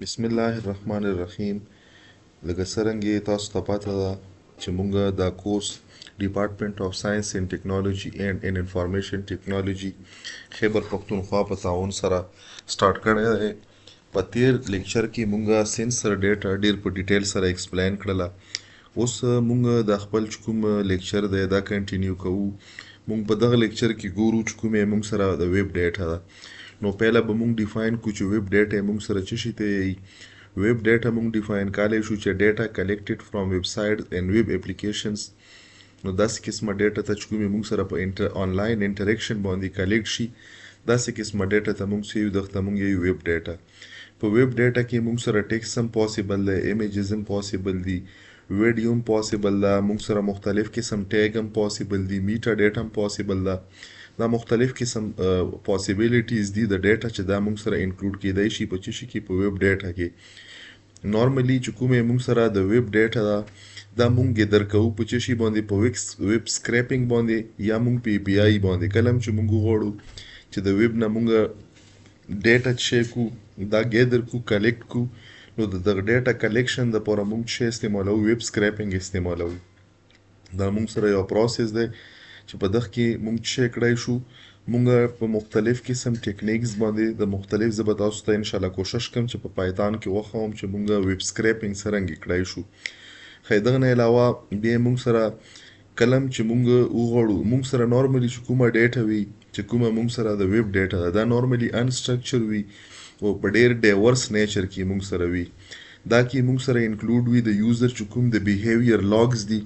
بسم الله الرحمن الرحیم. لکه څرنګه تاسو ته پته ده چې موږ دا کورس ډپارټمنټ آف ساينس اینڈ ټیکنالوژي اینڈ ان انفارمیشن ټیکنالوژي خیبر پښتونخوا په تعاون سره سٹارټ کړی دی. په تیر لیکچر کې موږ سنسر ډیټا ډیر په ډیټیل سره ایکسپلین کړله. اوس موږ د خپل کوم لیکچر دی دا کنټینیو کوو. موږ په دغه لیکچر کې ګورو چې کومه موږ سره د ویب ډیټا ده. نو پهله به موږ ډیفاین کو چې ویب ډیټا موږ سره څه شي ته وایي. ویب ډیټا موږ ډیفاین کولای شو چې ډیټا کلیکټډ فرام ویب سایټس اینڈ ویب اپلیکیشنز. نو داسې قسمه ډیټا ته چې کومه موږ سره په آنلاین انټریکشن باندې کلیکټ شي داسې قسمه ډیټا ته موږ سیو دغه موږ یو ویب ډیټا. په ویب ډیټا کې موږ سره ټیکست هم پوسیبل دی، ایمیجز هم پوسیبل دي، ویډیو هم پوسیبل ده، موږ سره مختلف قسم ټیګ هم پوسیبل دي، میټا ډیټا هم پوسیبل ده. دا مختلف قسم پوسیبلیټیز دي د ډیټا چې دا موږ سره انکلود کیدای شي په چی کې په ویب ډیټا کې. نورمالي چې کومه موږ سره د ویب ډیټا دا موږ درکو په چی باندې په ویب سکریپینګ باندې یا موږ په پی آی باندې کلم چې موږ غواړو چې د ویب نه موږ ډیټا چی کو دا ګیدر کو کلیکټ کو. نو د ډیټا کلیکشن د پوره موږ چې استعمالو ویب سکریپینګ استعمالو. دا موږ سره یو پروسس دی چې په دغه کې موږ چې کړای شو موږ په مختلف قسم ټیکنیکس باندې د مختلف زبر تاسو ته ان شاء الله کوشش کوم چې په پایتان کې وخوم چې موږ ویب سکریپینګ څنګه کړای شو. خو دغه نه علاوه بیا موږ سره کلم چې موږ وغواړو موږ سره نورمالي چې کومه ډیټا وي چې کومه موږ سره د ویب ډیټا دا نورمالي انسترکچر وي او په ډیر ډایورس نیچر کې موږ سره وي. دا کې موږ سره انکلود وي د یوزر چې کوم د بیهیویر لاګز دي.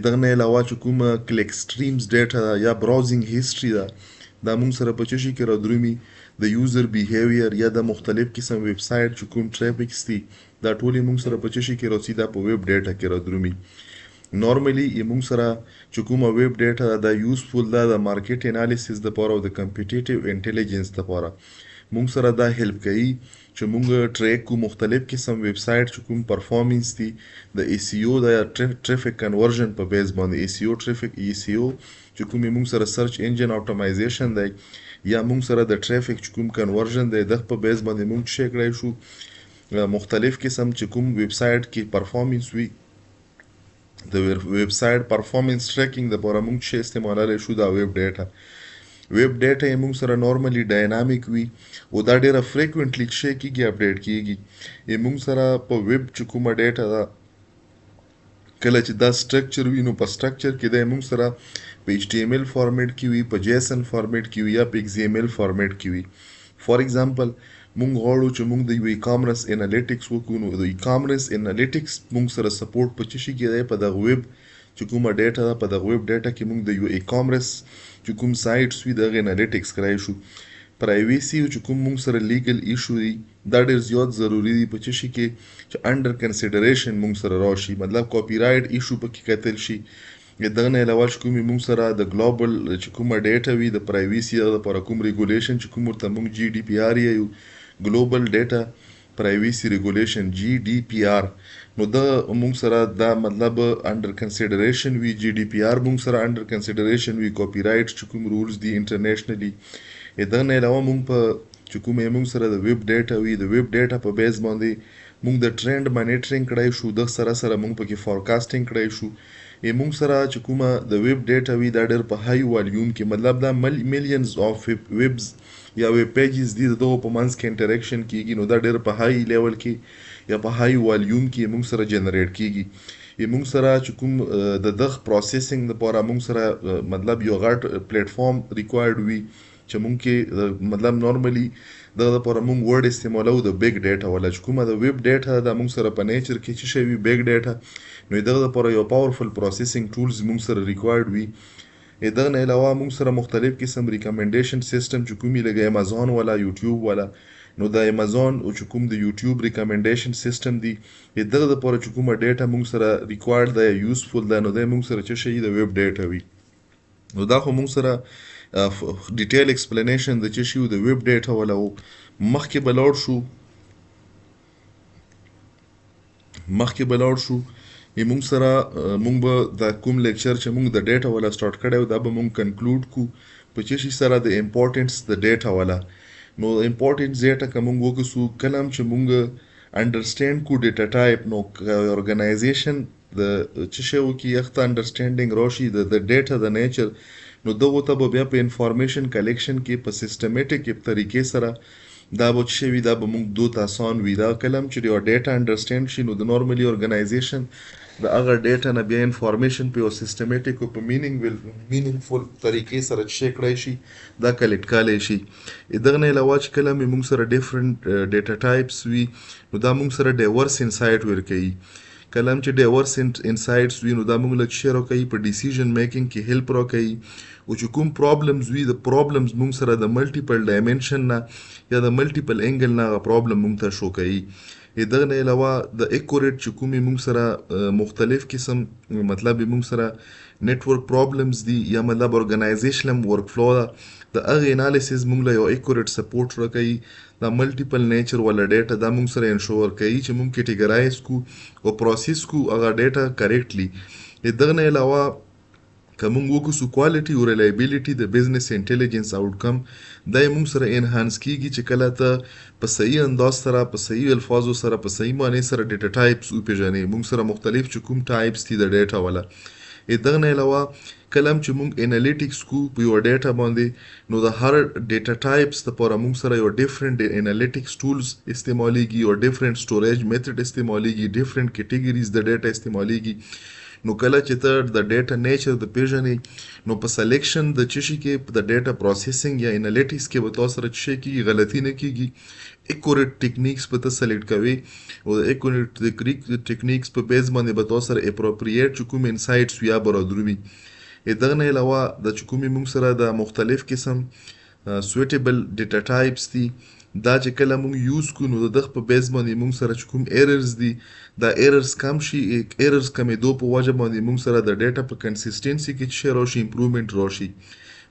دغه نه علاوه چې کوم کلیک سټریمز ډیټا یا براوزینګ هیستوري ده دا موږ سره په چی کې راځي د یوزر بیهیویر یا د مختلف قسم ویب سایټ چې کوم ټریفیکس دي دا ټول موږ سره په چی کې راځي دا په ویب ډیټا کې راځي. نورمالي موږ سره چې کومه ویب ډیټا دا یوزفول ده د مارکیټ انالیسس لپاره او د کمپټیټیو انټيليجنس لپاره. موږ سره دا هیلپ کوي چې موږ ټریک کو مختلف قسم ویب سایټ چې کوم پرفارمنس دي د ای سی او د ټریفیک کنورژن په بیس باندې ای سی او ټریفیک ای سی او چې کوم موږ سره سرچ انجن اپټیمایزیشن دی یا موږ سره د ټریفیک چې کوم کنورژن دی د په بیس باندې موږ چیک کړای شو مختلف قسم چې کوم ویب سایټ کې پرفارمنس وي د ویب سایټ پرفارمنس ټریکینګ د لپاره موږ چې استعمالوي شو دا ویب ډیټا. ویب ډیټا موږ سره نورمالي ډاینامیک وي او دا ډیره فریکوئنټلی چې کیږي اپډیټ کیږي. موږ سره په ویب چې کومه ډیټا ده کله چې دا سټرکچر وي نو په سټرکچر کې د موږ سره په ایچ ټی ایم ایل فارمیټ کې وي، په جیسن فارمیټ کې وي یا په ایکس ایم ایل فارمیټ کې وي. فار ایگزامپل موږ غواړو چې موږ د یو ای کامرس انالیټکس وکړو نو د ای کامرس انالیټکس موږ سره سپورټ په چی کې دی په دغه ویب چې کومه ډیټا ده په دغه ویب ډیټا کې موږ د یو ای کامرس چې کوم سایټس وي دغه انالیټکس کړای شو. پرایویسی چې کوم موږ سره لیګل ایشو دی دا ډیر زیات ضروری دی په چی کې چې انډر کنسیډریشن موږ سره راشي مطلب کاپی رائټ ایشو پکې کتل شي. دغه نه علاوه چې کوم موږ سره د ګلوبل چې کومه ډیټا وي د پرایویسی لپاره کوم ریګولیشن چې کوم ورته موږ جی ډی پی آر یو ګلوبل ډیټا پرایویسی ریګولیشن جی ډی پی آر نو دا موږ سره دا مطلب انډر کنسیډریشن وی جی ډی پی آر موږ سره انډر کنسیډریشن وی کاپی رائټ چې کوم رولز دي انټرنیشنلی. دغه نه علاوه موږ په چې کوم موږ سره د ویب ډیټا وی د ویب ډیټا په بیس باندې موږ د ټرند مانیټرینګ کړای شو د سره موږ پکې فورکاسټینګ کړای شو. موږ سره چې کومه د ویب ډیټا وی دا ډېر په هاي والیوم کې مطلب دا میلیونز اف ویبز یا ویب پیجز دي دغه په منځ کې انټریکشن کیږي نو دا ډېر په هاي لیول کې یا په هاي والیوم کې موږ سره جنریټ کیږي. موږ سره چې کوم د دغه پروسیسینګ لپاره موږ سره مطلب یو غټ پلیټ فارم ریکوایرډ وي چې موږ کې مطلب نورمالي دغه لپاره موږ ورډ استعمالو د بیگ ډیټا ولا چې کومه د ویب ډیټا دا موږ سره په نیچر کې چې شی وي بیگ ډیټا نو دغه لپاره یو پاورفل پروسیسینګ ټولز موږ سره ریکوایرډ وي. دغه نه علاوه موږ سره مختلف قسم ریکمنډیشن سیستم چې کومي لګي امازون ولا یوټیوب ولا نو د امازون او چې کوم د یوټیوب ریکمنډیشن سیستم دی دغه لپاره چې کومه ډیټا موږ سره ریکوایرډ ده یوزفول ده نو د موږ سره چې شی د ویب ډیټا وي. نو دا خو موږ سره ډیټیل ایکسپلینیشن د چې شی د ویب ډیټا ولا مخکې بلاړ شو موږ سره موږ به دا کوم لیکچر چې موږ د ډیټا ولا سٹارټ کړو دا به موږ کنکلود کو په چې شي سره د امپورټنس د ډیټا ولا. نو امپورټنس ډیټا کوم وګسو کلم چې موږ انډرسټینډ کو ډیټا ټایپ نو ارګنایزیشن د څه شی وکي یخته انډرسټینډینګ راشي د ډیټا د نیچر نو دغه ته به بیا په انفارمیشن کلیکشن کې په سیستمیټیک طریقې سره دا به څه وي دا به موږ دوه ته آسان وي دا کلم چې یو ډیټا انډرسټینډ شي نو د نورمالي ارګنایزیشن د هغه ډیټا نه بیا انفارمیشن په یو سیستمیټیک او په مینینګفول طریقې سره څه کړی شي دا کلیکټ کولی شي دغه نه علاوه چې کله موږ سره ډیفرنٹ ډیټا ټایپس وي نو دا موږ سره ډایورس انسایټ ورکوي کله چې ډایورس انسایټس وي نو دا موږ له شیر کوي په ډیسیژن میکینګ کې هیلپ راکوي او چې کوم پرابلمز وي د پرابلمز موږ سره د ملټیپل ډایمنشن نه یا د ملټیپل انګل نه هغه پرابلم موږ ته شو کوي دغه نه علاوه د اکوریټ چې کومې موږ سره مختلف قسم مطلب موږ سره نیټورک پرابلمز دي یا مطلب ارګنایزیشنل ورک فلو ده د هغې انالیسز موږ له یو اکوریټ سپورټ راکوي دا ملټیپل نیچر والا ډیټا دا موږ سره انشور کوي چې موږ کیټیګرایز کو او پروسیس کو هغه ډیټا کریکټلی دغه نه علاوه که موږ وکړو کوالټي او ریلایبیلیټي د بزنس انټیلیجنس آوټکم دا یې موږ سره انهانس کیږي چې کله ته په صحیح انداز سره په صحیح الفاظو سره په صحیح معنی سره ډیټا ټایپس وپېژنې موږ سره مختلف چې کوم ټایپس دي د ډیټا والا دغه نه علاوه کله هم چې موږ انالیټکس کو په یو ډیټا باندې نو د هر ډیټا ټایپس لپاره موږ سره یو ډیفرنٹ انالیټکس ټولز استعمالیږي او ډیفرنٹ سټوریج میتھډ استعمالیږي ډیفرنٹ کیټګریز د ډیټا استعمالیږي نو کله چې ته د ډیټا نیچر د پیژنې نو په سلیکشن د څه شي کې د ډیټا پروسیسینګ یا انالیټکس کې به تاسو سره څه شي کېږي غلطي نه کېږي اکوریټ ټیکنیکس به ته سلیکټ کوې او د اکوریټ ټیکنیکس په بیس باندې به تاسو سره اپروپریټ چې کوم انسایټس یا به رادرومي دغه نه علاوه د چې کومې موږ سره د مختلف قسم سویټیبل ډیټا ټایپس دي دا چې کله موږ یوز کو نو د دغه په بیس باندې موږ سره چې کوم ایررز دي دا ایررز کم شي ایررز کمېدو په وجه باندې موږ سره د ډیټا په کنسسټنسي کې چې راشي امپروومنټ راشي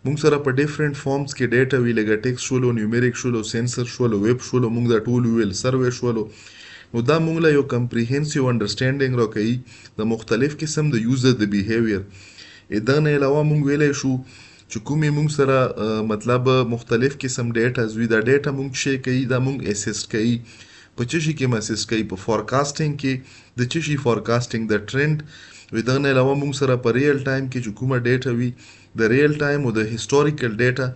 موږ سره په ډیفرنٹ فارمز کې ډیټا وی لکه ټیکس شولو نیومریک شولو سنسر شولو ویب شولو موږ دا ټول ویل سروې شولو نو دا موږ له یو کمپریهنسیو انډرسټینډینګ راکوي د مختلف قسم د یوزر د بیهیویر دغه نه علاوه موږ ویلی شو چې کومې موږ سره مطلب مختلف قسم ډیټاز وي دا ډیټا موږ څه کوي دا موږ اسسټ کوي په څه شي کې اسسټ کوي په فورکاسټینګ کې د څه شي فورکاسټینګ د ټرند دغه نه علاوه موږ سره په ریل ټایم کې چې کومه ډیټا وي د ریل ټایم او د هیسټوریکل ډیټا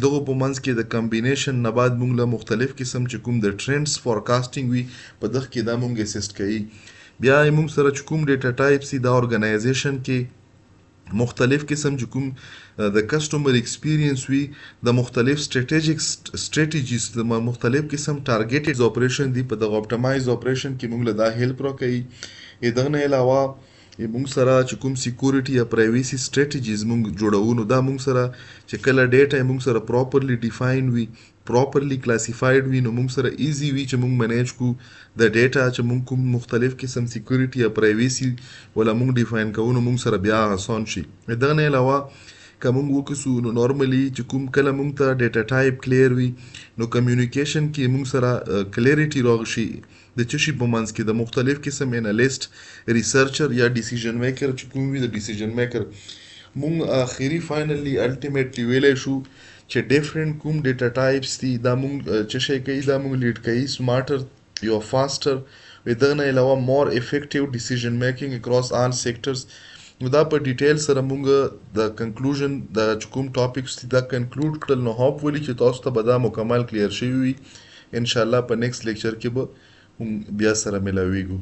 دغه په منځ کې د کمبینیشن نه بعد موږ له مختلف قسم چې کوم د ټرندز فورکاسټینګ وي په دغه کې دا موږ اسسټ کوي بیا موږ سره چې کوم ډیټا ټایپس دي د ارګنایزیشن کې مختلف قسم چې کوم د کسټمر ایکسپیرینس وي د مختلف سټریټیجیز د مختلف قسم ټارګیټډ اپریشن دي په دغه اپټمایز اپریشن کې موږ له دا هیلپ راکوي دغه نه علاوه موږ سره چې کوم سکیورټي یا پرایویسي سټریټیجیز موږ جوړو نو دا موږ سره چې کله ډیټا موږ سره پراپرلی ډیفاین وي پراپرلی کلاسیفاید وي نو موږ سره ایزی وي چې موږ منیج کو د ډیټا چې موږ کوم مختلف قسم سکیورټي یا پرایویسي ولا موږ ډیفاین کوو نو موږ سره بیا آسان شي دغه نه علاوه که موږ وکړو نو نورمالي چې کوم کله موږ ته ډیټا ټایپ کلیر وي نو کمیونیکیشن کې موږ سره کلیریټي راشي د څه شي په منځ کې د مختلف قسم انالیست ریسرچر یا ډیسیژن میکر چې کوم وي د ډیسیژن میکر موږ اخري فاینلی الټیمیټلی ویلی شو چې ډیفرنٹ کوم ډیټا ټایپس دي دا موږ څه شی کوي دا موږ لیډ کوي سمارټر یو فاسټر دغه نه علاوه مور افیکټیو ډیسیژن میکینګ اکراس آل سیکټرز نو دا په ډیټیل سره موږ د کنکلوژن د کوم ټاپکس دي دا کنکلود کړل نو هوپفولي چې تاسو ته به دا مکمل کلیر شوي وي انشاءالله په نیکسټ لیکچر کې به بیا سره ملاویږو